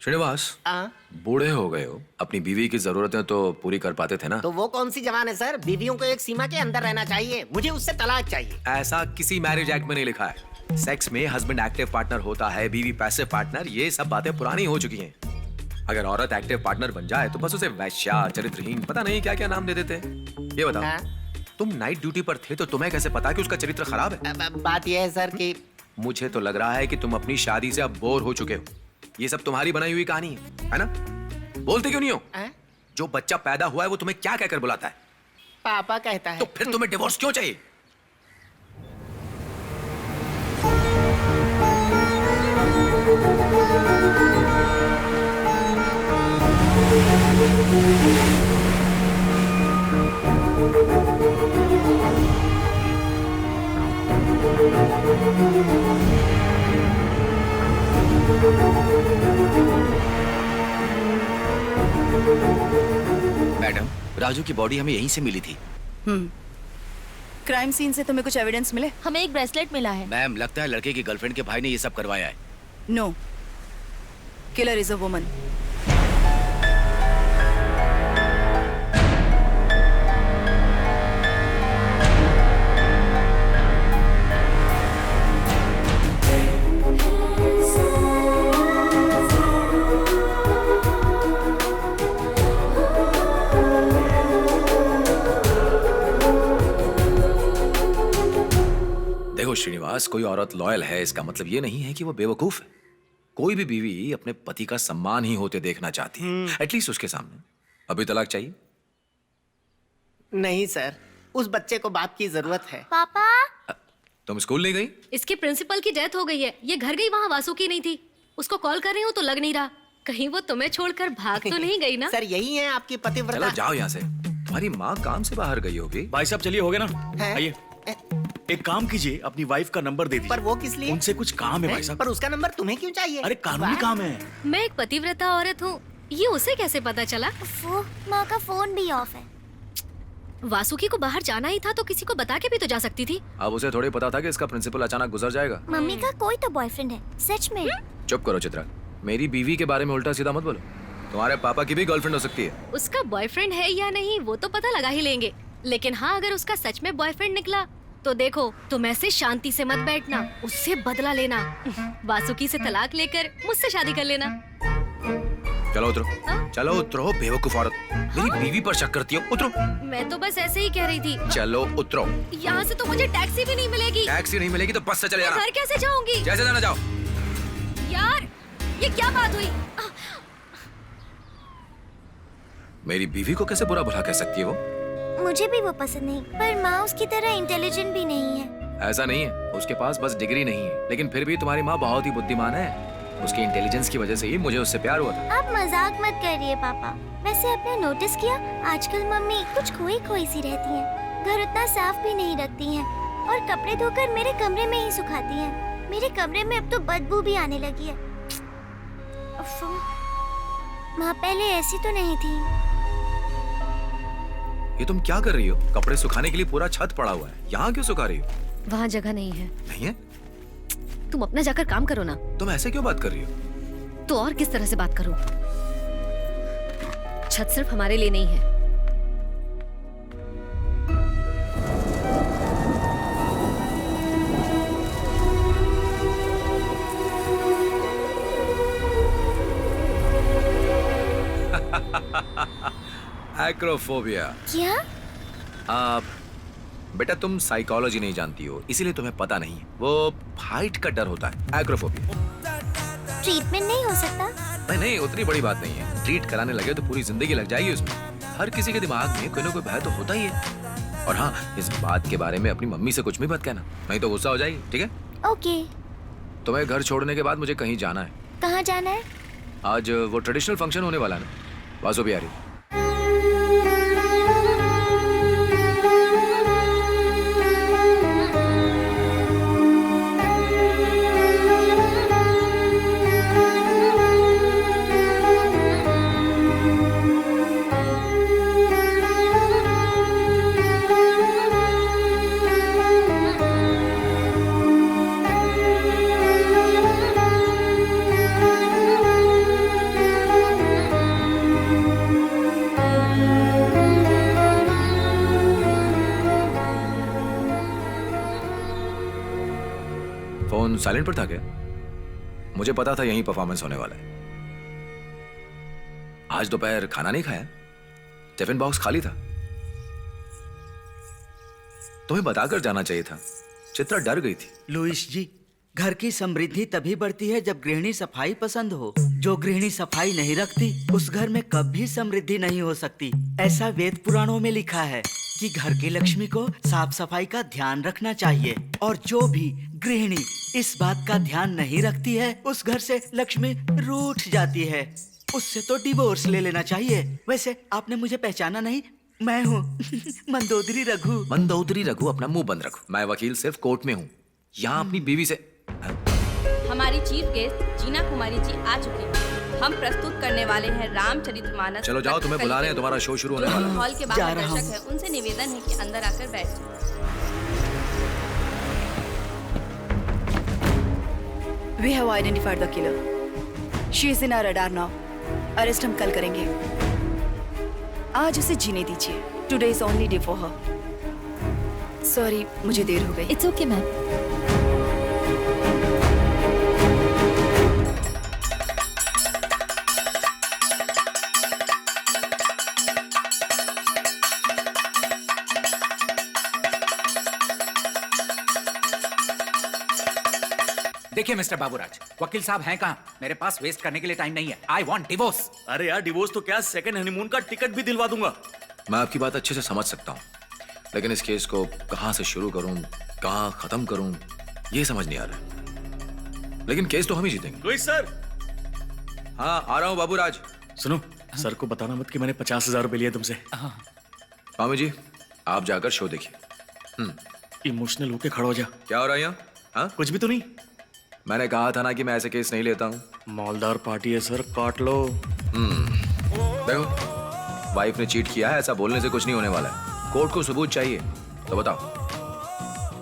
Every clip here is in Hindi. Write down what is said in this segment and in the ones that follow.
श्रीनिवास, बूढ़े हो गए हो, अपनी बीवी की जरूरतें तो पूरी कर पाते थे ना? तो वो कौन सी जवान है सर, बीवियों को एक सीमा के अंदर रहना चाहिए। मुझे उससे तलाक चाहिए। ऐसा किसी मैरिज एक्ट में नहीं लिखा है। सेक्स में हस्बैंड एक्टिव पार्टनर होता है, बीवी पैसिव पार्टनर, ये सब बातें पुरानी हो चुकी हैं। अगर औरत एक्टिव पार्टनर बन जाए तो बस उसे वैश्या, चरित्रहीन, पता नहीं क्या क्या नाम दे देते हैं। ये बताओ, तुम नाइट ड्यूटी पर थे तो तुम्हें कैसे पता कि उसका चरित्र खराब है? बात यह है सर कि मुझे तो लग रहा है कि तुम अपनी शादी से अब बोर हो चुके हो। ये सब तुम्हारी बनाई हुई कहानी है ना? बोलते क्यों नहीं हो? जो बच्चा पैदा हुआ है वो तुम्हें क्या कहकर बुलाता है? पापा कहता है। तो फिर तुम्हें डिवोर्स क्यों चाहिए? मैडम, राजू की बॉडी हमें यहीं से मिली थी। क्राइम सीन से तुम्हें कुछ एविडेंस मिले? हमें एक ब्रेसलेट मिला है। मैम, लगता है लड़के की गर्लफ्रेंड के भाई ने ये सब करवाया है। No, killer is a woman. देखो श्रीनिवास, कोई औरत लॉयल है इसका मतलब ये नहीं है कि वो बेवकूफ है। कोई भी बीवी अपने पति का सम्मान ही होते देखना चाहती है, एटलीस्ट उसके सामने। अभी तलाक चाहिए? नहीं सर, उस बच्चे को बाप की जरूरत है। पापा, तुम स्कूल नहीं गई? इसके प्रिंसिपल की डेथ हो गई है। ये घर गई, वहाँ वासुकी नहीं थी। उसको कॉल कर रही हूँ तो लग नहीं रहा। कहीं वो तुम्हें छोड़कर भाग तो नहीं गई ना? सर यही है आपकी पतिव्रता। चलो जाओ यहाँ से। तुम्हारी माँ काम से बाहर गई होगी। भाई साहब चलिए, हो गया ना? आइए, एक काम कीजिए, अपनी वाइफ का नंबर दे दीजिए। पर वो किस लिए? उनसे कुछ काम है भाई साहब। पर उसका नंबर तुम्हें क्यों चाहिए? अरे कानूनी काम है। मैं एक पतिव्रता औरत हूँ, ये उसे कैसे पता चला? वो माँ का फोन भी ऑफ है। वासुकी को बाहर जाना ही था तो किसी को बता के भी तो जा सकती थी। अब उसे थोड़ी पता था कि इसका प्रिंसिपल अचानक गुजर जाएगा। मम्मी का कोई तो बॉयफ्रेंड है, सच में। चुप करो चित्रा, मेरी बीवी के बारे में उल्टा सीधा मत बोलो। तुम्हारे पापा की भी गर्लफ्रेंड हो सकती है। उसका बॉयफ्रेंड है या नहीं वो तो पता लगा ही लेंगे, लेकिन हाँ, अगर उसका सच में बॉयफ्रेंड निकला तो देखो, तुम ऐसे शांति से मत बैठना, उससे बदला लेना। वासुकी से तलाक लेकर मुझसे शादी कर लेना। चलो उतरो। चलो उतरो, बेवकूफ औरत। मेरी बीवी पर शक करती हो, उतरो। मैं तो बस ऐसे ही कह रही थी। चलो उतरो। यहाँ से तो मुझे टैक्सी भी नहीं मिलेगी। टैक्सी नहीं मिलेगी तो बस से चले मैं जाना। घर कैसे जाऊंगी? जैसे जाना जाओ। यार, ये क्या बात हुई? मेरी बीवी को कैसे बुरा भला कह सकती है वो? मुझे भी वो पसंद नहीं, पर माँ उसकी तरह इंटेलिजेंट भी नहीं है। ऐसा नहीं है, उसके पास बस डिग्री नहीं है, लेकिन फिर भी तुम्हारी माँ बहुत ही बुद्धिमान है। उसकी इंटेलिजेंस की वजह से ही मुझे उससे प्यार हुआ था। आप मजाक मत करिए पापा। वैसे आपने नोटिस किया, आजकल मम्मी कुछ खोई खोई सी रहती हैं। घर उतना साफ भी नहीं रखती हैं और कपड़े धोकर मेरे कमरे में ही सुखाती हैं। मेरे कमरे में अब तो बदबू भी आने लगी है। माँ पहले ऐसी तो नहीं थी। ये तुम क्या कर रही हो? कपड़े सुखाने के लिए पूरा छत पड़ा हुआ है, यहाँ क्यों सुखा रही हो? वहाँ जगह नहीं है। नहीं है? तुम अपना जाकर काम करो ना। तुम ऐसे क्यों बात कर रही हो? तो और किस तरह से बात करूं? छत सिर्फ हमारे लिए नहीं है। एक्रोफोबिया। क्या? बेटा, तुम साइकोलॉजी नहीं जानती हो, इसीलिए तुम्हें पता नहीं है। वो हाइट का डर होता है, एक्रोफोबिया। ट्रीटमेंट नहीं हो सकता? नहीं, उतनी बड़ी बात नहीं है। ट्रीट कराने लगे तो पूरी जिंदगी लग जाएगी उसमें। हर किसी के दिमाग में कोई ना कोई भय तो होता ही है। और हाँ, इस बात के बारे में अपनी मम्मी से कुछ भी मत कहना, नहीं तो गुस्सा हो जाएगी, ठीक है? ओके। तुम्हें घर छोड़ने के बाद मुझे कहीं जाना है। कहाँ जाना है? आज वो ट्रेडिशनल फंक्शन होने वाला है ना, वासु भी आ रही है। साइलेंट पर था क्या? मुझे पता था यहीं परफॉर्मेंस होने वाला है। आज दोपहर खाना नहीं खाया? टिफिन बॉक्स खाली था। तुम्हें बताकर जाना चाहिए था। चित्रा डर गई थी। लुइस जी, घर की समृद्धि तभी बढ़ती है जब गृहिणी सफाई पसंद हो। जो गृहिणी सफाई नहीं रखती, उस घर में कभी समृद्धि नहीं हो सकती। ऐसा वेद पुराणों में लिखा है कि घर की लक्ष्मी को साफ सफाई का ध्यान रखना चाहिए, और जो भी गृहिणी इस बात का ध्यान नहीं रखती है, उस घर से लक्ष्मी रूठ जाती है। उससे तो डिवोर्स ले लेना चाहिए। वैसे आपने मुझे पहचाना नहीं? मैं हूँ मंदोदरी रघु। मंदोदरी रघु, अपना मुंह बंद रखो। मैं वकील सिर्फ कोर्ट में हूँ। यहाँ अपनी बीवी से हमारी चीफ गेस्ट जीना कुमारी जी आ चुकी हैं। हम प्रस्तुत करने वाले हैं रामचरितमानस। चलो जाओ, तुम्हें बुला रहे हैं, तुम्हारा शो शुरू होने वाला है। हॉल के बाहर दर्शक है, उनसे निवेदन है कि अंदर आकर बैठ जाएं। We have identified the killer. She is in our radar now. Arrest हम कल करेंगे। आज उसे जीने दीजिए। Today is only day for her. Sorry, मुझे देर हो गई। It's okay ma'am. देखिए मिस्टर बाबूराज, वकील साहब हैं कहाँ? मेरे पास वेस्ट करने के लिए टाइम नहीं है। I want divorce. अरे यार, डिवोर्स तो क्या, सेकंड हनीमून का टिकट भी दिलवा दूंगा। मैं आपकी बात अच्छे से समझ सकता हूँ, लेकिन इस केस को कहाँ से शुरू करूँ, कहाँ खत्म करूँ, ये समझ नहीं आ रहा। लेकिन केस तो हम ही जीतेंगे। Louis sir. हाँ, आ रहा हूँ बाबूराज। सुनो, सर को बताना मत कि मैंने 50,000 रुपए लिए तुमसे। स्वामी जी, आप जाकर शो देखिए। इमोशनल होके खड़ा हो जा। क्या हो रहा है यहाँ? हाँ? कुछ भी तो नहीं। मैंने कहा था ना कि मैं ऐसे केस नहीं लेता हूँ। मालदार पार्टी है सर, काट लो। देखो, वाइफ ने चीट किया है, ऐसा बोलने से कुछ नहीं होने वाला है। कोर्ट को सबूत चाहिए, तो बताओ,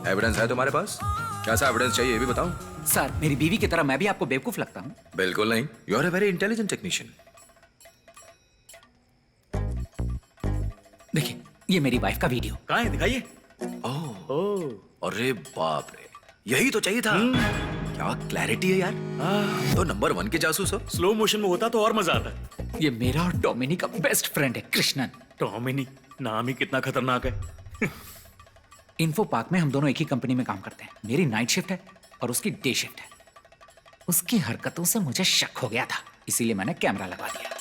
एविडेंस है तुम्हारे पास? कैसा एविडेंस चाहिए ये भी बताओ। सर, मेरी बीवी की तरह मैं भी आपको बेवकूफ लगता हूँ? बिल्कुल नहीं, you are a very intelligent technician. देखिए, ये मेरी वाइफ का वीडियो। कहाँ है, दिखाइए। ओह, अरे बाप रे, यही तो चाहिए था। क्या क्लैरिटी है यार। तो नंबर 1 के जासूस हो। स्लो मोशन में होता तो और मजा आता। ये मेरा और डोमिनी का बेस्ट फ्रेंड है, कृष्णन। डोमिनी, नाम ही कितना खतरनाक है। इन्फो पार्क में हम दोनों एक ही कंपनी में काम करते हैं। मेरी नाइट शिफ्ट है और उसकी डे शिफ्ट है। उसकी हरकतों से मुझे शक हो गया था, इसीलिए मैंने कैमरा लगा दिया।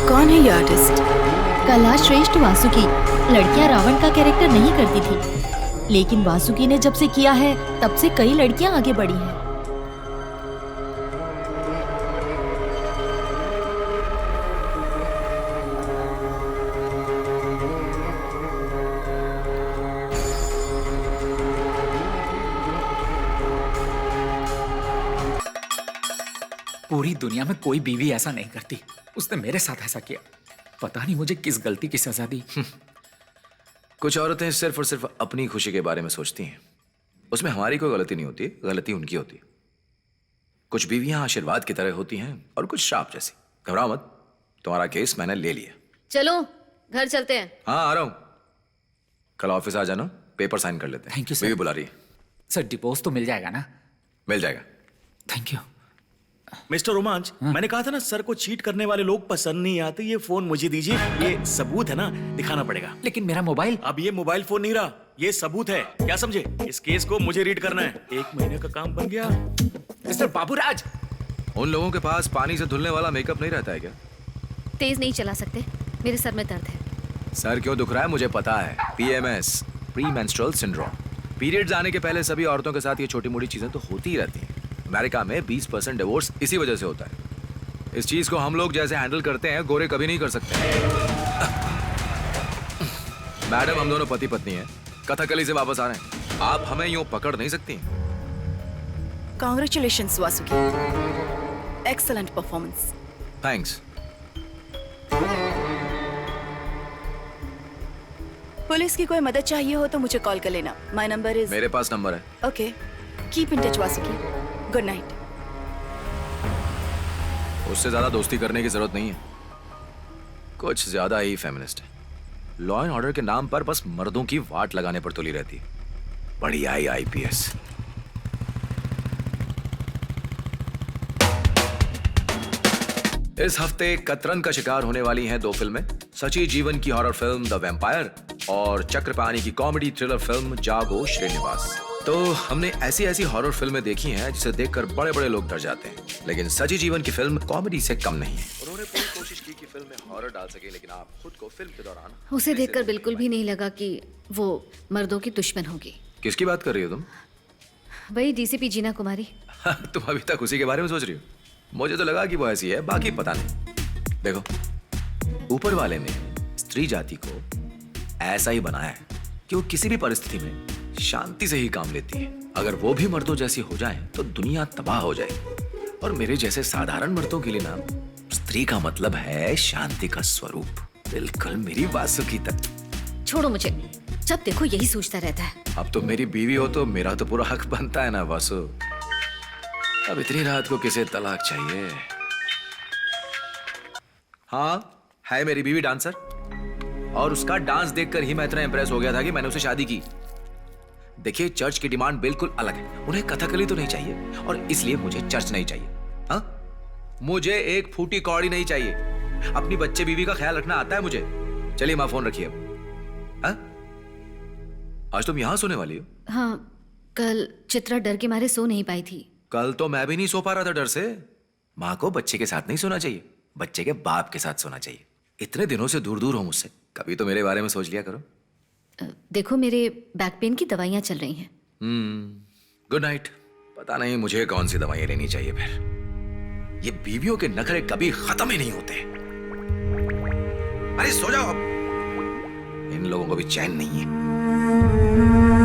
कौन है ये आर्टिस्ट? कला श्रेष्ठ वासुकी लड़कियां रावण का कैरेक्टर नहीं करती थी, लेकिन वासुकी ने जब से किया है तब से कई लड़कियां आगे बढ़ी हैं। पूरी दुनिया में कोई बीवी ऐसा नहीं करती। उसने मेरे साथ ऐसा किया। पता नहीं मुझे किस गलती की सजा दी। कुछ औरतें सिर्फ और सिर्फ अपनी खुशी के बारे में सोचती हैं। उसमें हमारी कोई गलती नहीं होती, गलती उनकी होती है। कुछ बीवियां आशीर्वाद की तरह होती हैं और कुछ श्राप जैसी। घबराओ मत, तुम्हारा केस मैंने ले लिया। चलो घर चलते हैं। हाँ, आ रहा हूं। कल ऑफिस आ जाना, पेपर साइन कर लेते हैं। Thank you sir. बीवी बुला रही है। सर, डिवोर्स तो मिल जाएगा ना? मिल जाएगा। Thank you. मिस्टर रोमांच, मैंने कहा था ना, सर को चीट करने वाले लोग पसंद नहीं आते। ये फोन मुझे दीजिए, ये सबूत है ना, दिखाना पड़ेगा। लेकिन मेरा मोबाइल। अब ये मोबाइल फोन नहीं रहा, ये सबूत है। क्या समझे? इस केस को मुझे रीड करना है। 1 महीने का काम बन गया। मिस्टर बाबूराज, उन लोगों के पास पानी से धुलने वाला मेकअप नहीं रहता है क्या? तेज नहीं चला सकते, मेरे सर में दर्द है। सर क्यों दुख रहा है मुझे पता है। PMS, pre menstrual syndrome. Periods आने के पहले सभी औरतों के साथ ये छोटी मोटी चीजें तो होती ही रहती हैं। अमेरिका में 20% डिवोर्स इसी वजह से होता है। इस चीज को हम लोग जैसे हैंडल करते हैं, गोरे कभी नहीं कर सकते। मैडम, हम दोनों पति पत्नी हैं, कथकली से वापस आ रहे हैं। आप हमें यूं पकड़ नहीं सकती। Congratulations, Vasuki. Excellent performance. Thanks. Police की कोई मदद चाहिए हो तो मुझे कॉल कर लेना। My number is. मेरे पास नंबर है। Okay, keep in touch Vasuki. Good night. उससे ज्यादा दोस्ती करने की जरूरत नहीं है, कुछ ज्यादा ही फेमिनिस्ट है। लॉ एंड ऑर्डर के नाम पर बस मर्दों की वाट लगाने पर तुली रहती है। बड़ी आई आईपीएस। इस हफ्ते कतरन का शिकार होने वाली हैं 2 फिल्में, सची जीवन की हॉरर फिल्म द वैम्पायर और चक्रपाणी की कॉमेडी थ्रिलर फिल्म जागो श्रीनिवास। तो हमने ऐसी ऐसी हॉरर फिल्में देखी हैं जिसे देखकर बड़े बड़े लोग डर जाते हैं, लेकिन सची जीवन की फिल्म कॉमेडी से कम नहीं है। उन्होंने पूरी कोशिश की कि फिल्म में हॉरर डाल सके, लेकिन आप खुद को फिल्म के दौरान उसे देखकर बिल्कुल भी नहीं लगा कि वो मर्दों की दुश्मन होगी। किसकी बात कर रही हो तुम? वही डीसीपी जीना कुमारी। तुम अभी तक उसी के बारे में सोच रही हो? मुझे तो लगा कि वो ऐसी है, बाकी पता नहीं। देखो, ऊपर वाले ने स्त्री जाति को ऐसा ही बनाया है कि वो किसी भी परिस्थिति में शांति से ही काम लेती है। अगर वो भी मर्दों जैसी हो जाए तो दुनिया तबाह हो जाएगी। और मेरे जैसे साधारण मर्दों के लिए ना, स्त्री का मतलब है शांति का स्वरूप। बिल्कुल मेरी वासुकी तक। छोड़ो मुझे, जब देखो यही सोचता रहता है। अब तो मेरी बीवी हो तो मेरा तो पूरा हक बनता है ना वासु। अब इतनी रात को किसे तलाक चाहिए? हाँ, है मेरी बीवी डांसर, और उसका डांस देखकर ही मैं इतना इंप्रेस हो गया था कि मैंने उसे शादी की। देखिए, चर्च की डिमांड बिल्कुल अलग है। उन्हें कथकली तो नहीं चाहिए, और इसलिए मुझे चर्च नहीं चाहिए। हाँ, मुझे एक फूटी कौड़ी नहीं चाहिए। अपनी बच्चे बीवी का ख्याल रखना आता है मुझे। चलिए मां, फोन रखिए। हाँ? आज तुम यहां सोने वाली हो? हाँ, कल चित्रा डर के मारे सो नहीं पाई थी। कल तो मैं भी नहीं सो पा रहा था डर से। माँ को बच्चे के साथ नहीं सोना चाहिए, बच्चे के बाप के साथ सोना चाहिए। इतने दिनों से दूर दूर हो मुझसे, कभी तो मेरे बारे में सोच लिया करो। देखो, मेरे बैक पेन की दवाइयाँ चल रही हैं। Good night. पता नहीं मुझे कौन सी दवाइयाँ लेनी चाहिए फिर। ये बीवियों के नखरे कभी खत्म ही नहीं होते। अरे सो जाओ अब, इन लोगों को भी चैन नहीं है।